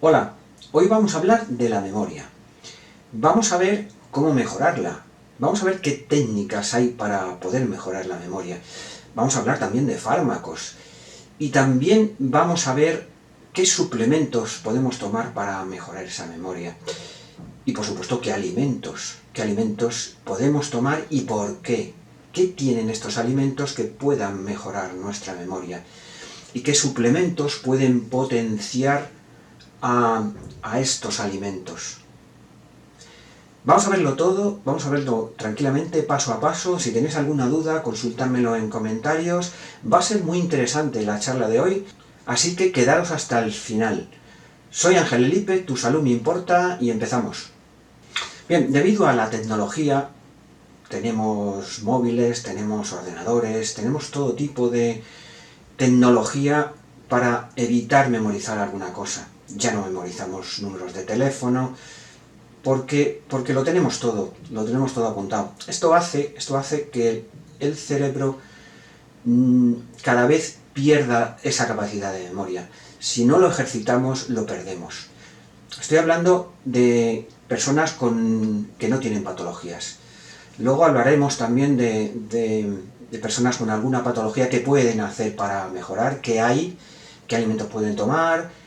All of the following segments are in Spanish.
Hola, hoy vamos a hablar de la memoria. Vamos a ver cómo mejorarla. Vamos a ver qué técnicas hay para poder mejorar la memoria. Vamos a hablar también de fármacos. Y también vamos a ver qué suplementos podemos tomar para mejorar esa memoria. Y por supuesto, qué alimentos podemos tomar y por qué. ¿Qué tienen estos alimentos que puedan mejorar nuestra memoria? Y qué suplementos pueden potenciar a estos alimentos. Vamos a verlo todo, vamos a verlo tranquilamente, paso a paso. Si tenéis alguna duda, consultádmelo en comentarios. Va a ser muy interesante la charla de hoy, así que quedaros hasta el final. Soy Ángel Elipe, tu salud me importa, y empezamos. Bien, debido a la tecnología, tenemos móviles, tenemos ordenadores, tenemos todo tipo de tecnología para evitar memorizar alguna cosa. Ya no memorizamos números de teléfono, porque lo tenemos todo apuntado. Esto hace que el cerebro cada vez pierda esa capacidad de memoria. Si no lo ejercitamos, lo perdemos. Estoy hablando de personas que no tienen patologías. Luego hablaremos también de personas con alguna patología que pueden hacer para mejorar, qué hay, qué alimentos pueden tomar,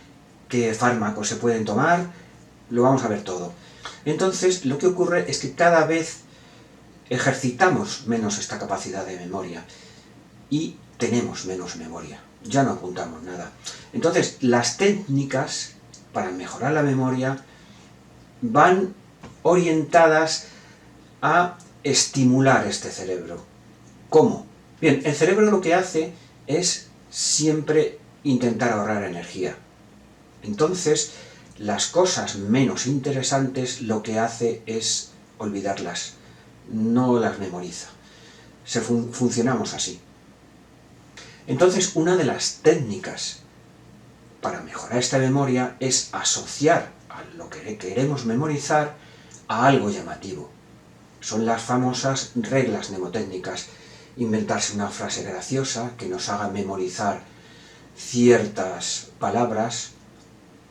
qué fármacos se pueden tomar. Lo vamos a ver todo. Entonces, lo que ocurre es que cada vez ejercitamos menos esta capacidad de memoria y tenemos menos memoria. Ya no apuntamos nada. Entonces, las técnicas para mejorar la memoria van orientadas a estimular este cerebro. ¿Cómo? Bien, el cerebro lo que hace es siempre intentar ahorrar energía. Entonces, las cosas menos interesantes lo que hace es olvidarlas, no las memoriza. Funcionamos así. Entonces, una de las técnicas para mejorar esta memoria es asociar a lo que queremos memorizar a algo llamativo. Son las famosas reglas mnemotécnicas. Inventarse una frase graciosa que nos haga memorizar ciertas palabras,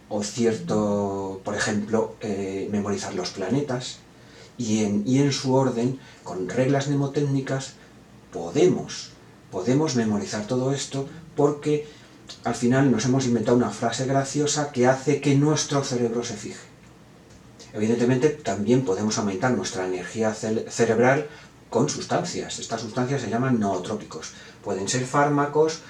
o por ejemplo, memorizar los planetas, y en su orden, con reglas mnemotécnicas, podemos memorizar todo esto, porque al final nos hemos inventado una frase graciosa que hace que nuestro cerebro se fije. Evidentemente, también podemos aumentar nuestra energía cerebral con sustancias. Estas sustancias se llaman nootrópicos. Pueden ser fármacos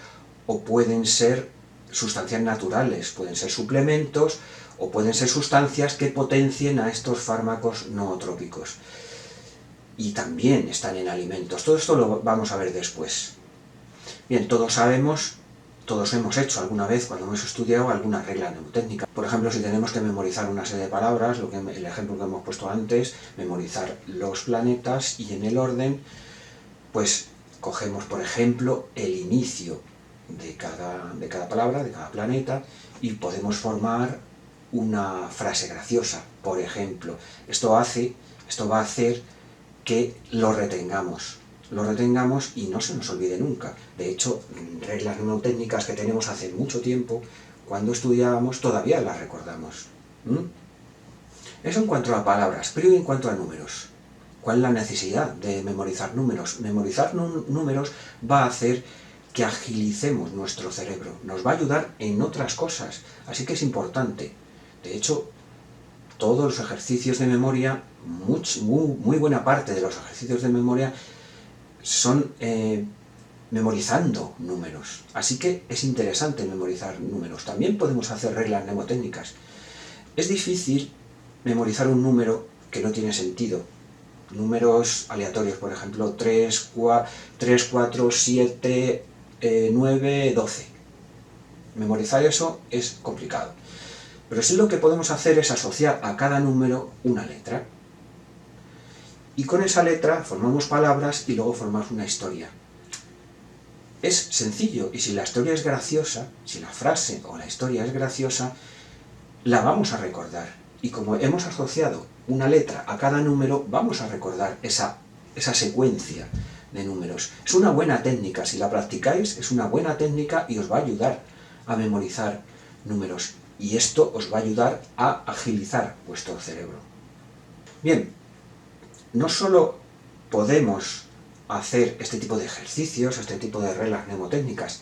o pueden ser sustancias naturales, pueden ser suplementos o pueden ser sustancias que potencien a estos fármacos nootrópicos. Y también están en alimentos. Todo esto lo vamos a ver después. Bien, todos hemos hecho alguna vez, cuando hemos estudiado, alguna regla mnemotécnica. Por ejemplo, si tenemos que memorizar una serie de palabras, el ejemplo que hemos puesto antes, memorizar los planetas, y en el orden, pues cogemos, por ejemplo, el inicio de cada palabra, de cada planeta, y podemos formar una frase graciosa, por ejemplo. Esto va a hacer que lo retengamos y no se nos olvide nunca. De hecho, reglas mnemotécnicas que tenemos hace mucho tiempo, cuando estudiábamos, todavía las recordamos. Eso en cuanto a palabras, pero en cuanto a números. ¿Cuál es la necesidad de memorizar números? Memorizar números va a hacer que agilicemos nuestro cerebro, nos va a ayudar en otras cosas, así que es importante. De hecho, todos los ejercicios de memoria, muy buena parte de los ejercicios de memoria son memorizando números, así que es interesante memorizar números. También podemos hacer reglas mnemotécnicas. Es difícil memorizar un número que no tiene sentido. Números aleatorios, por ejemplo, 3, 4, 7, 9, 12. Memorizar eso es complicado. Pero sí lo que podemos hacer es asociar a cada número una letra. Y con esa letra formamos palabras y luego formamos una historia. Es sencillo, y si la historia es graciosa, si la frase o la historia es graciosa, la vamos a recordar. Y como hemos asociado una letra a cada número, vamos a recordar esa secuencia de números. Es una buena técnica, si la practicáis, es una buena técnica y os va a ayudar a memorizar números. y esto os va a ayudar a agilizar vuestro cerebro. Bien, no solo podemos hacer este tipo de ejercicios, este tipo de reglas mnemotécnicas.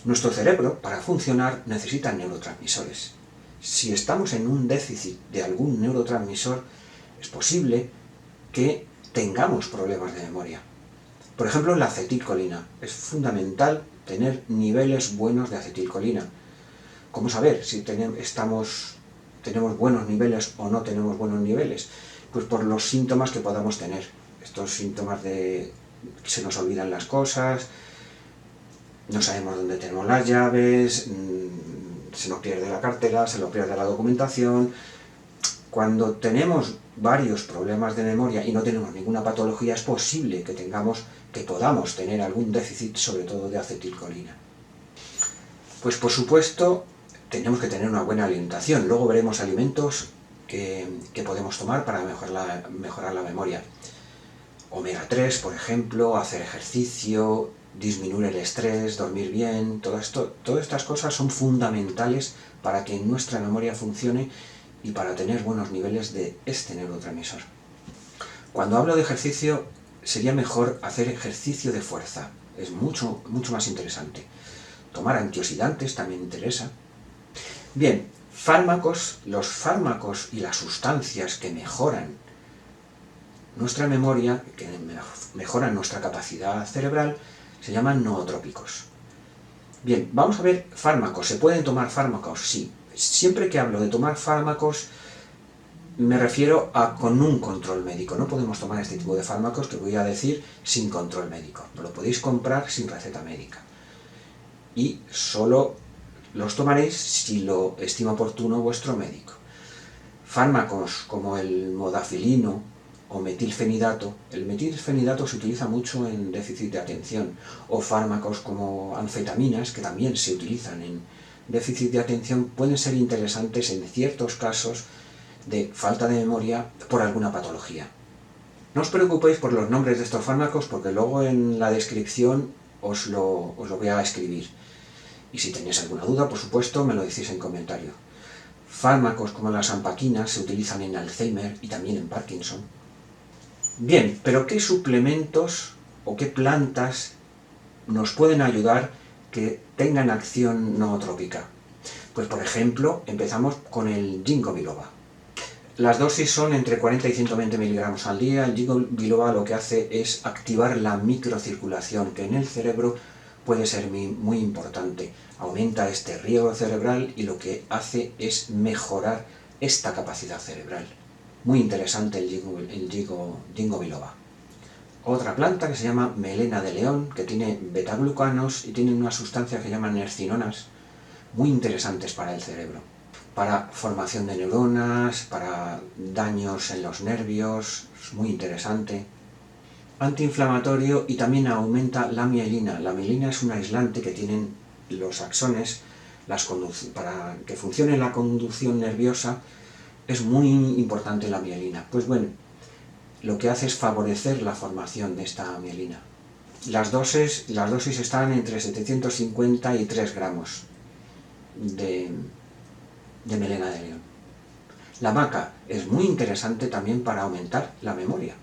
Nuestro cerebro, para funcionar, necesita neurotransmisores. Si estamos en un déficit de algún neurotransmisor, es posible que tengamos problemas de memoria. Por ejemplo, la acetilcolina. Es fundamental tener niveles buenos de acetilcolina. ¿Cómo saber si tenemos buenos niveles o no tenemos buenos niveles? Pues por los síntomas que podamos tener. Estos síntomas de que se nos olvidan las cosas, no sabemos dónde tenemos las llaves, se nos pierde la cartera, se nos pierde la documentación. Cuando tenemos varios problemas de memoria y no tenemos ninguna patología, es posible que podamos tener algún déficit, sobre todo de acetilcolina. Pues por supuesto, tenemos que tener una buena alimentación. Luego veremos alimentos que podemos tomar para mejorar la memoria. Omega 3, por ejemplo, hacer ejercicio, disminuir el estrés, dormir bien, todas estas cosas son fundamentales para que nuestra memoria funcione y para tener buenos niveles de este neurotransmisor. Cuando hablo de ejercicio, sería mejor hacer ejercicio de fuerza, es mucho más interesante. Tomar antioxidantes también interesa. Bien, los fármacos y las sustancias que mejoran nuestra memoria, que mejoran nuestra capacidad cerebral, se llaman nootrópicos. Bien, vamos a ver fármacos. ¿Se pueden tomar fármacos? Sí. Siempre que hablo de tomar fármacos, me refiero a con un control médico. No podemos tomar este tipo de fármacos que voy a decir sin control médico. Lo podéis comprar sin receta médica. Y solo los tomaréis si lo estima oportuno vuestro médico. Fármacos como el modafilino o metilfenidato. El metilfenidato se utiliza mucho en déficit de atención, o fármacos como anfetaminas, que también se utilizan en déficit de atención, pueden ser interesantes en ciertos casos de falta de memoria por alguna patología. No os preocupéis por los nombres de estos fármacos, porque luego en la descripción os lo voy a escribir. Y si tenéis alguna duda, por supuesto, me lo decís en comentario. Fármacos como las ampaquinas se utilizan en Alzheimer y también en Parkinson. Bien, pero ¿qué suplementos o qué plantas nos pueden ayudar que tengan acción nootrópica? Pues por ejemplo, empezamos con el ginkgo biloba. Las dosis son entre 40 y 120 miligramos al día. El ginkgo biloba lo que hace es activar la microcirculación, que en el cerebro puede ser muy importante. Aumenta este riego cerebral y lo que hace es mejorar esta capacidad cerebral. Muy interesante el ginkgo biloba. Otra planta que se llama melena de león, que tiene betaglucanos y tiene unas sustancias que llaman nercinonas, muy interesantes para el cerebro. Para formación de neuronas, para daños en los nervios, es muy interesante. Antiinflamatorio y también aumenta la mielina. La mielina es un aislante que tienen los axones para que funcione la conducción nerviosa. Es muy importante la mielina. Pues bueno, lo que hace es favorecer la formación de esta mielina. Las dosis están entre 750 y 3 gramos de melena de león. La maca es muy interesante también para aumentar la memoria.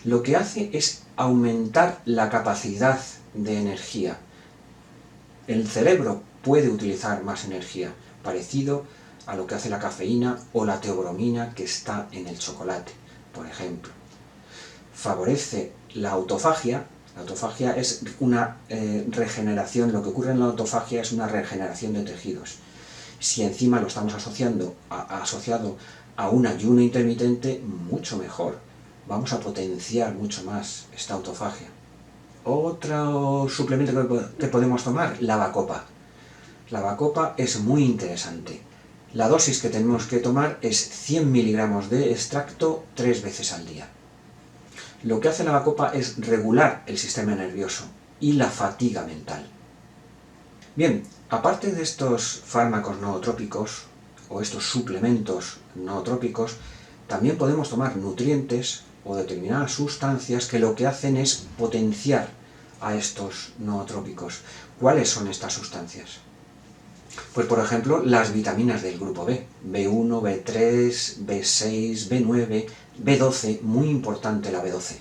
Lo que hace es aumentar la capacidad de energía. El cerebro puede utilizar más energía, parecido a lo que hace la cafeína o la teobromina que está en el chocolate, por ejemplo. Favorece la autofagia. La autofagia es una regeneración, lo que ocurre en la autofagia es una regeneración de tejidos. Si encima lo estamos asociado a un ayuno intermitente, mucho mejor. Vamos a potenciar mucho más esta autofagia. Otro suplemento que podemos tomar, la bacopa. La bacopa es muy interesante. La dosis que tenemos que tomar es 100 miligramos de extracto 3 veces al día. Lo que hace la bacopa es regular el sistema nervioso y la fatiga mental. Bien, aparte de estos fármacos nootrópicos o estos suplementos nootrópicos, también podemos tomar nutrientes o determinadas sustancias que lo que hacen es potenciar a estos nootrópicos. ¿Cuáles son estas sustancias? Pues por ejemplo, las vitaminas del grupo B, B1, B3, B6, B9, B12, muy importante la B12.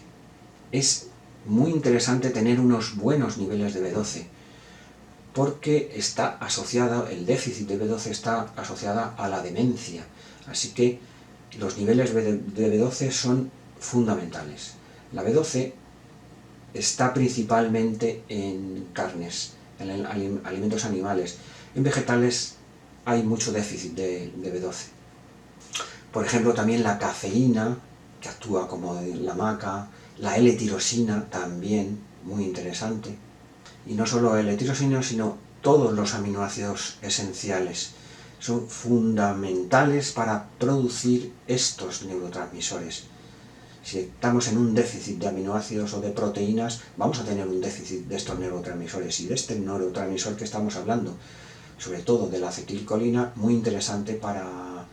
Es muy interesante tener unos buenos niveles de B12, porque está asociada, el déficit de B12 está asociada a la demencia, así que los niveles de B12 son fundamentales. La B12 está principalmente en carnes, en alimentos animales. En vegetales hay mucho déficit de B12. Por ejemplo, también la cafeína, que actúa como la maca, la L-tirosina también, muy interesante. Y no solo L-tirosina, sino todos los aminoácidos esenciales son fundamentales para producir estos neurotransmisores. Si estamos en un déficit de aminoácidos o de proteínas, vamos a tener un déficit de estos neurotransmisores. Y de este neurotransmisor que estamos hablando, sobre todo de la acetilcolina, muy interesante para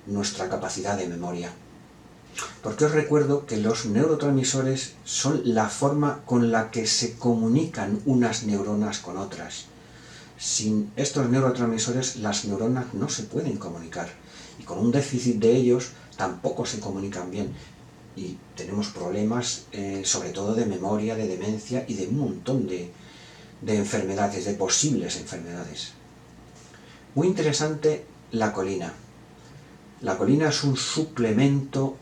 nuestra capacidad de memoria. Porque os recuerdo que los neurotransmisores son la forma con la que se comunican unas neuronas con otras. Sin estos neurotransmisores las neuronas no se pueden comunicar, y con un déficit de ellos tampoco se comunican bien. Y tenemos problemas sobre todo de memoria, de demencia y de un montón de enfermedades, de posibles enfermedades. Muy interesante la colina. La colina es un suplemento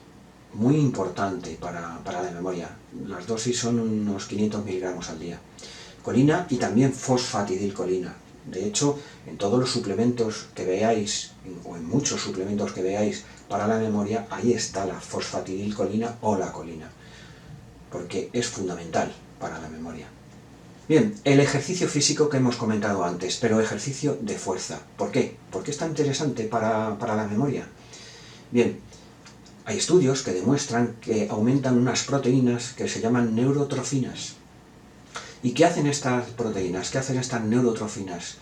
muy importante para la memoria. Las dosis son unos 500 miligramos al día. Colina y también fosfatidilcolina. De hecho, en todos los suplementos que veáis, o en muchos suplementos que veáis para la memoria, ahí está la fosfatidilcolina o la colina, porque es fundamental para la memoria. Bien, el ejercicio físico que hemos comentado antes, pero ejercicio de fuerza. ¿Por qué? ¿Por qué es tan interesante para la memoria? Bien, hay estudios que demuestran que aumentan unas proteínas que se llaman neurotrofinas. ¿Y qué hacen estas proteínas? ¿Qué hacen estas neurotrofinas?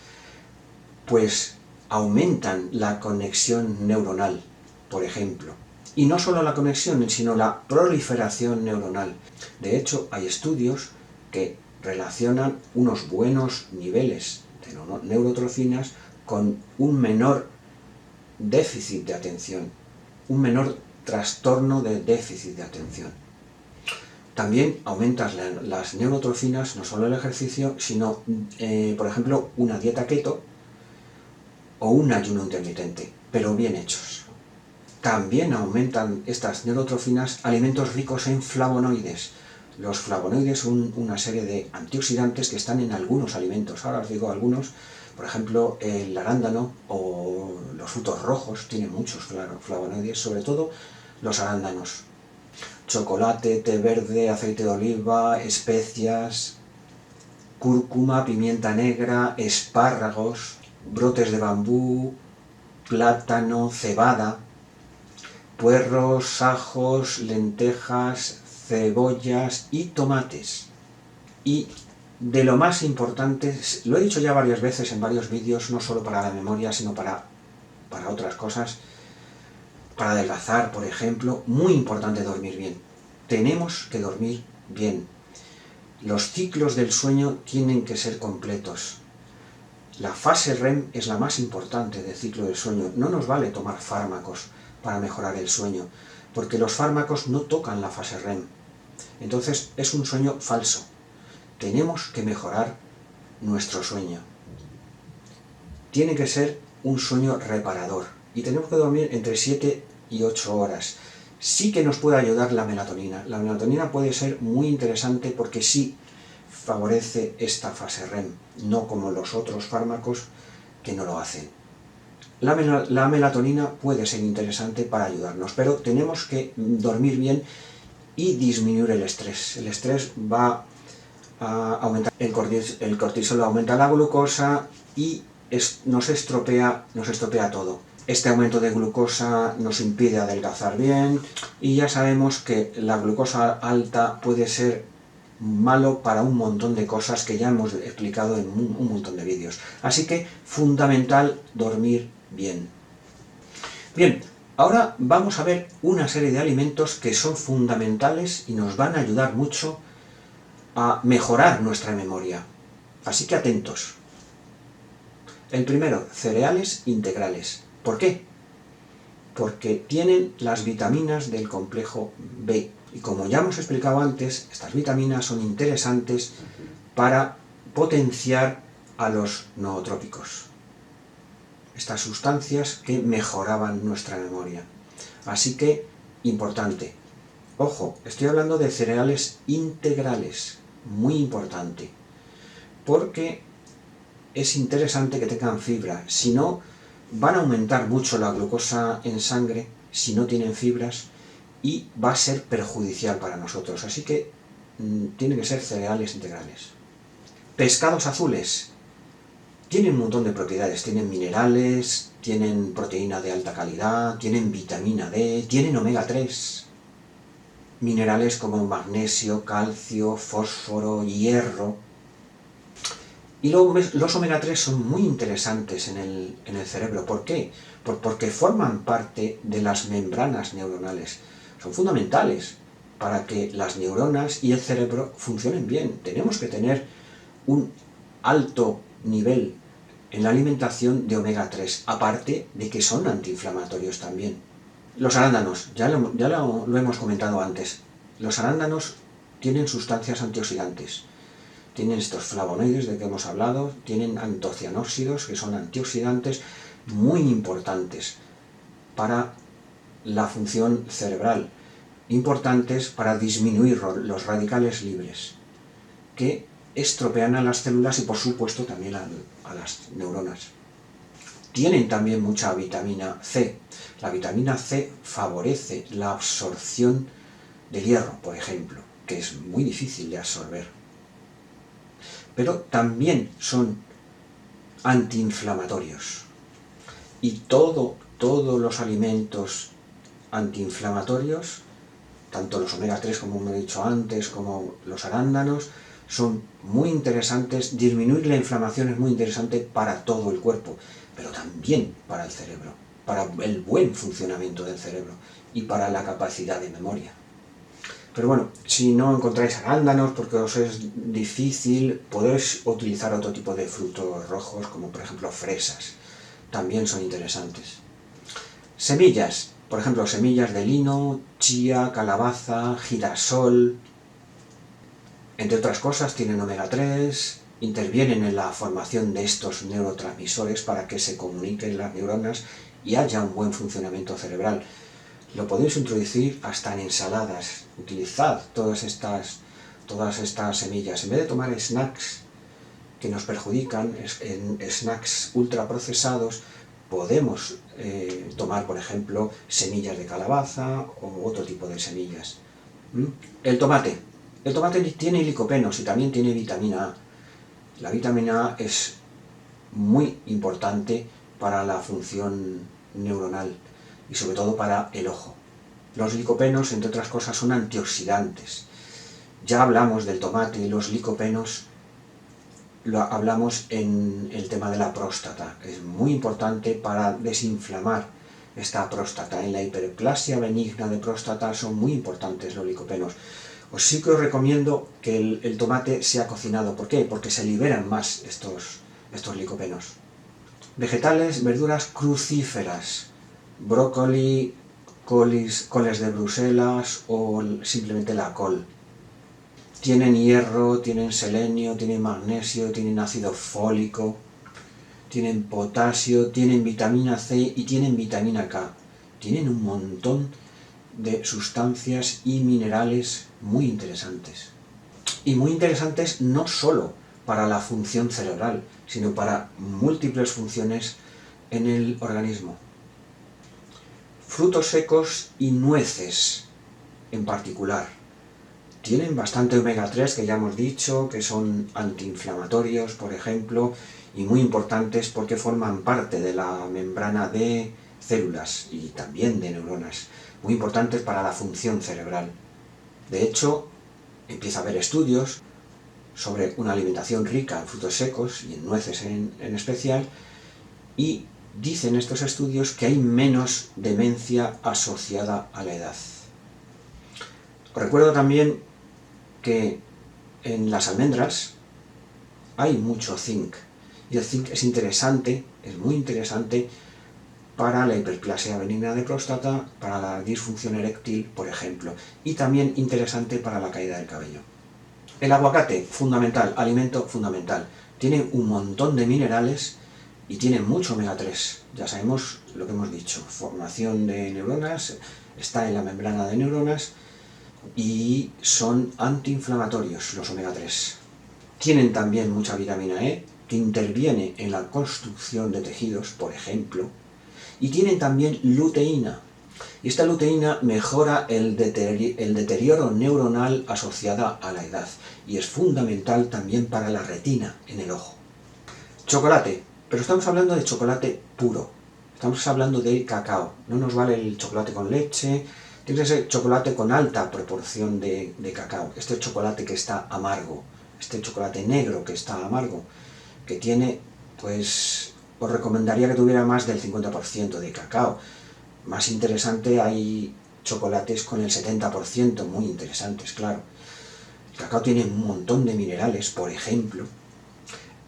Pues aumentan la conexión neuronal, por ejemplo. Y no solo la conexión, sino la proliferación neuronal. De hecho, hay estudios que relacionan unos buenos niveles de neurotrofinas con un menor déficit de atención, un menor trastorno de déficit de atención. También aumentas las neurotrofinas, no solo el ejercicio, sino, por ejemplo, una dieta keto o un ayuno intermitente, pero bien hechos. También aumentan estas neurotrofinas alimentos ricos en flavonoides. Los flavonoides son una serie de antioxidantes que están en algunos alimentos. Ahora os digo algunos. Por ejemplo, el arándano o los frutos rojos tienen muchos flavonoides, sobre todo los arándanos. Chocolate, té verde, aceite de oliva, especias, cúrcuma, pimienta negra, espárragos, brotes de bambú, plátano, cebada, puerros, ajos, lentejas, cebollas y tomates. Y de lo más importante, lo he dicho ya varias veces en varios vídeos, no solo para la memoria, sino para otras cosas, para adelgazar, por ejemplo, muy importante dormir bien. Tenemos que dormir bien. Los ciclos del sueño tienen que ser completos. La fase REM es la más importante del ciclo del sueño. No nos vale tomar fármacos para mejorar el sueño, porque los fármacos no tocan la fase REM. Entonces es un sueño falso. Tenemos que mejorar nuestro sueño. Tiene que ser un sueño reparador y tenemos que dormir entre 7 y 8 horas. Sí que nos puede ayudar la melatonina. La melatonina puede ser muy interesante porque sí favorece esta fase REM, no como los otros fármacos que no lo hacen. La melatonina puede ser interesante para ayudarnos, pero tenemos que dormir bien y disminuir el estrés. El estrés va a aumentar el cortisol, aumenta la glucosa y nos estropea todo. Este aumento de glucosa nos impide adelgazar bien y ya sabemos que la glucosa alta puede ser malo para un montón de cosas que ya hemos explicado en un montón de vídeos. Así que fundamental dormir bien. Bien, ahora vamos a ver una serie de alimentos que son fundamentales y nos van a ayudar mucho a mejorar nuestra memoria. Así que atentos. El primero, cereales integrales. ¿Por qué? Porque tienen las vitaminas del complejo B. Y como ya hemos explicado antes, estas vitaminas son interesantes para potenciar a los nootrópicos, estas sustancias que mejoraban nuestra memoria. Así que, importante. Ojo, estoy hablando de cereales integrales, muy importante, porque es interesante que tengan fibra, si no, van a aumentar mucho la glucosa en sangre si no tienen fibras y va a ser perjudicial para nosotros, así que tienen que ser cereales integrales. Pescados azules tienen un montón de propiedades, tienen minerales, tienen proteína de alta calidad, tienen vitamina D, tienen omega 3, minerales como magnesio, calcio, fósforo, hierro. Y los omega 3 son muy interesantes en el cerebro. ¿Por qué? Porque forman parte de las membranas neuronales. Son fundamentales para que las neuronas y el cerebro funcionen bien. Tenemos que tener un alto nivel en la alimentación de omega 3, aparte de que son antiinflamatorios también. Los arándanos, ya lo hemos comentado antes. Los arándanos tienen sustancias antioxidantes. Tienen estos flavonoides de que hemos hablado, tienen antocianóxidos, que son antioxidantes muy importantes para la función cerebral, importantes para disminuir los radicales libres, que estropean a las células y por supuesto también a las neuronas. Tienen también mucha vitamina C. La vitamina C favorece la absorción del hierro, por ejemplo, que es muy difícil de absorber. Pero también son antiinflamatorios. Y todos los alimentos antiinflamatorios, tanto los omega 3 como he dicho antes, como los arándanos, son muy interesantes. Disminuir la inflamación es muy interesante para todo el cuerpo, pero también para el cerebro, para el buen funcionamiento del cerebro y para la capacidad de memoria. Pero bueno, si no encontráis arándanos porque os es difícil, podéis utilizar otro tipo de frutos rojos, como por ejemplo fresas. También son interesantes. Semillas, por ejemplo, semillas de lino, chía, calabaza, girasol, entre otras cosas, tienen omega 3, intervienen en la formación de estos neurotransmisores para que se comuniquen las neuronas y haya un buen funcionamiento cerebral. Lo podéis introducir hasta en ensaladas. Utilizad todas estas semillas. En vez de tomar snacks que nos perjudican, snacks ultraprocesados, podemos tomar, por ejemplo, semillas de calabaza o otro tipo de semillas. El tomate. El tomate tiene licopenos y también tiene vitamina A. La vitamina A es muy importante para la función neuronal y sobre todo para el ojo. Los licopenos, entre otras cosas, son antioxidantes. Ya hablamos del tomate y los licopenos, lo hablamos en el tema de la próstata. Es muy importante para desinflamar esta próstata. En la hiperplasia benigna de próstata son muy importantes los licopenos. Sí que os recomiendo que el tomate sea cocinado. ¿Por qué? Porque se liberan más estos licopenos. Vegetales, verduras crucíferas, brócoli, coles de Bruselas o simplemente la col. Tienen hierro, tienen selenio, tienen magnesio, tienen ácido fólico, tienen potasio, tienen vitamina C y tienen vitamina K. Tienen un montón de sustancias y minerales muy interesantes. Y muy interesantes no solo para la función cerebral, sino para múltiples funciones en el organismo. Frutos secos y nueces en particular. Tienen bastante omega 3, que ya hemos dicho, que son antiinflamatorios, por ejemplo, y muy importantes porque forman parte de la membrana de células y también de neuronas, muy importantes para la función cerebral. De hecho, empieza a haber estudios sobre una alimentación rica en frutos secos y en nueces en especial, y dicen estos estudios que hay menos demencia asociada a la edad. Os recuerdo también que en las almendras hay mucho zinc, Y el zinc es interesante, es muy interesante para la hiperplasia benigna de próstata, para la disfunción eréctil, por ejemplo, y también interesante para la caída del cabello. El aguacate, fundamental, alimento fundamental. Tiene un montón de minerales y tiene mucho omega 3. Ya sabemos lo que hemos dicho, formación de neuronas, está en la membrana de neuronas y son antiinflamatorios los omega 3. Tienen también mucha vitamina E, que interviene en la construcción de tejidos, por ejemplo, y tienen también luteína. Y esta luteína mejora el deterioro neuronal asociada a la edad y es fundamental también para la retina en el ojo. Chocolate, pero estamos hablando de chocolate puro, estamos hablando de cacao, no nos vale el chocolate con leche, tiene que ser chocolate con alta proporción de cacao, este chocolate que está amargo, este chocolate negro que está amargo, que tiene, pues, os recomendaría que tuviera más del 50% de cacao. Más interesante, hay chocolates con el 70%, muy interesantes, claro. El cacao tiene un montón de minerales, por ejemplo.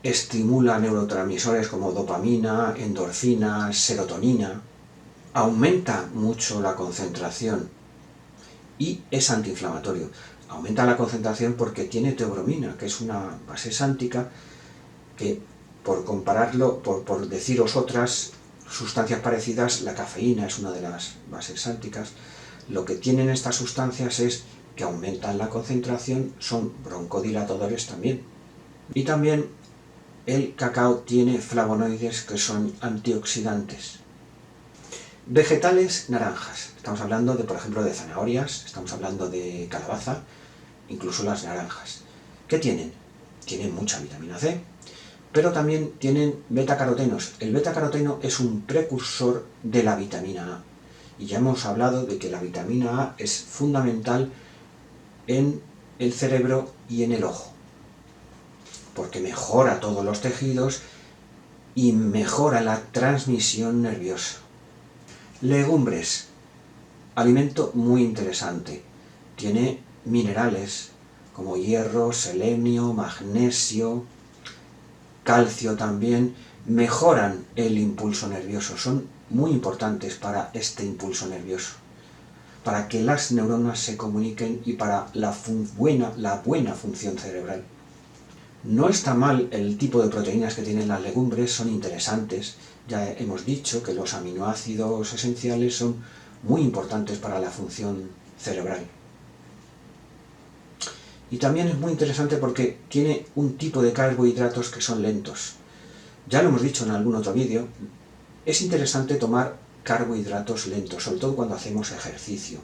Estimula neurotransmisores como dopamina, endorfinas, serotonina. Aumenta mucho la concentración y es antiinflamatorio. Aumenta la concentración porque tiene teobromina, que es una base sántica que, por compararlo, por deciros otras sustancias parecidas, la cafeína es una de las bases sánticas. Lo que tienen estas sustancias es que aumentan la concentración, son broncodilatadores también. Y también el cacao tiene flavonoides que son antioxidantes. Vegetales naranjas. Estamos hablando de, por ejemplo, de zanahorias, estamos hablando de calabaza, incluso las naranjas. ¿Qué tienen? Tienen mucha vitamina C, pero también tienen betacarotenos. El betacaroteno es un precursor de la vitamina A. Y ya hemos hablado de que la vitamina A es fundamental en el cerebro y en el ojo, porque mejora todos los tejidos y mejora la transmisión nerviosa. Legumbres, alimento muy interesante. Tiene minerales como hierro, selenio, magnesio, calcio también, mejoran el impulso nervioso, son muy importantes para este impulso nervioso, para que las neuronas se comuniquen y para la buena función cerebral. No está mal el tipo de proteínas que tienen las legumbres, son interesantes. Ya hemos dicho que los aminoácidos esenciales son muy importantes para la función cerebral. Y también es muy interesante porque tiene un tipo de carbohidratos que son lentos. Ya lo hemos dicho en algún otro vídeo, es interesante tomar carbohidratos lentos, sobre todo cuando hacemos ejercicio,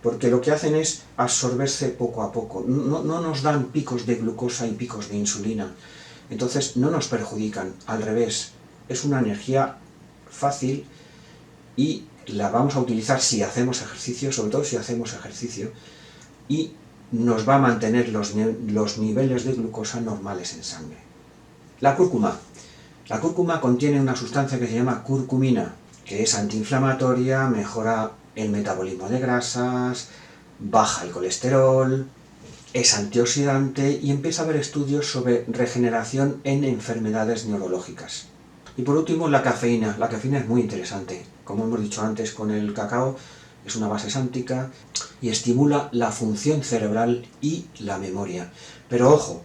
porque lo que hacen es absorberse poco a poco, no nos dan picos de glucosa y picos de insulina, entonces no nos perjudican, al revés, es una energía fácil y la vamos a utilizar si hacemos ejercicio, sobre todo si hacemos ejercicio, y nos va a mantener los niveles de glucosa normales en sangre. La cúrcuma. La cúrcuma contiene una sustancia que se llama curcumina, que es antiinflamatoria, mejora el metabolismo de grasas, baja el colesterol, es antioxidante y empieza a haber estudios sobre regeneración en enfermedades neurológicas. Y por último, la cafeína. La cafeína es muy interesante. Como hemos dicho antes con el cacao, es una base sántica y estimula la función cerebral y la memoria. Pero ojo,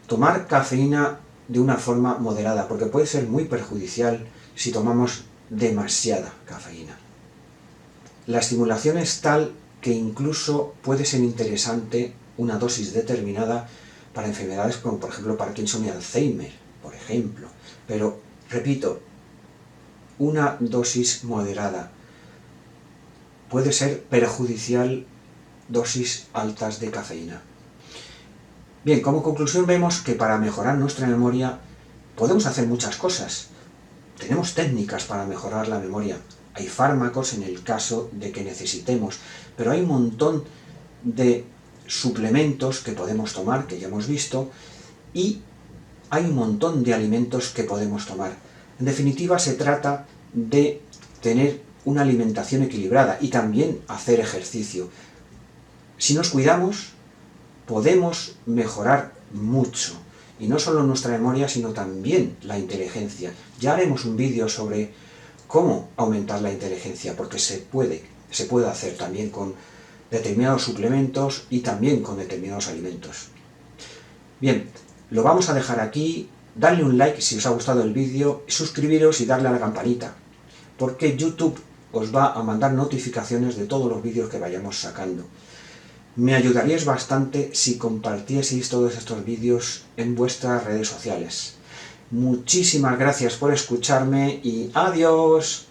tomar cafeína de una forma moderada, porque puede ser muy perjudicial si tomamos demasiada cafeína. La estimulación es tal que incluso puede ser interesante una dosis determinada para enfermedades como por ejemplo Parkinson y Alzheimer, por ejemplo. Pero, repito, una dosis moderada. Puede ser perjudicial dosis altas de cafeína. Bien, como conclusión vemos que para mejorar nuestra memoria podemos hacer muchas cosas. Tenemos técnicas para mejorar la memoria. Hay fármacos en el caso de que necesitemos, pero hay un montón de suplementos que podemos tomar, que ya hemos visto, y hay un montón de alimentos que podemos tomar. En definitiva, se trata de tener una alimentación equilibrada y también hacer ejercicio. Si nos cuidamos, podemos mejorar mucho Y no solo nuestra memoria, sino también la inteligencia. Ya haremos un vídeo sobre cómo aumentar la inteligencia, porque se puede hacer también con determinados suplementos y también con determinados alimentos. Bien, lo vamos a dejar aquí. Dadle un like si os ha gustado el vídeo, suscribiros y darle a la campanita, porque YouTube os va a mandar notificaciones de todos los vídeos que vayamos sacando. Me ayudaríais bastante si compartieseis todos estos vídeos en vuestras redes sociales. Muchísimas gracias por escucharme y adiós.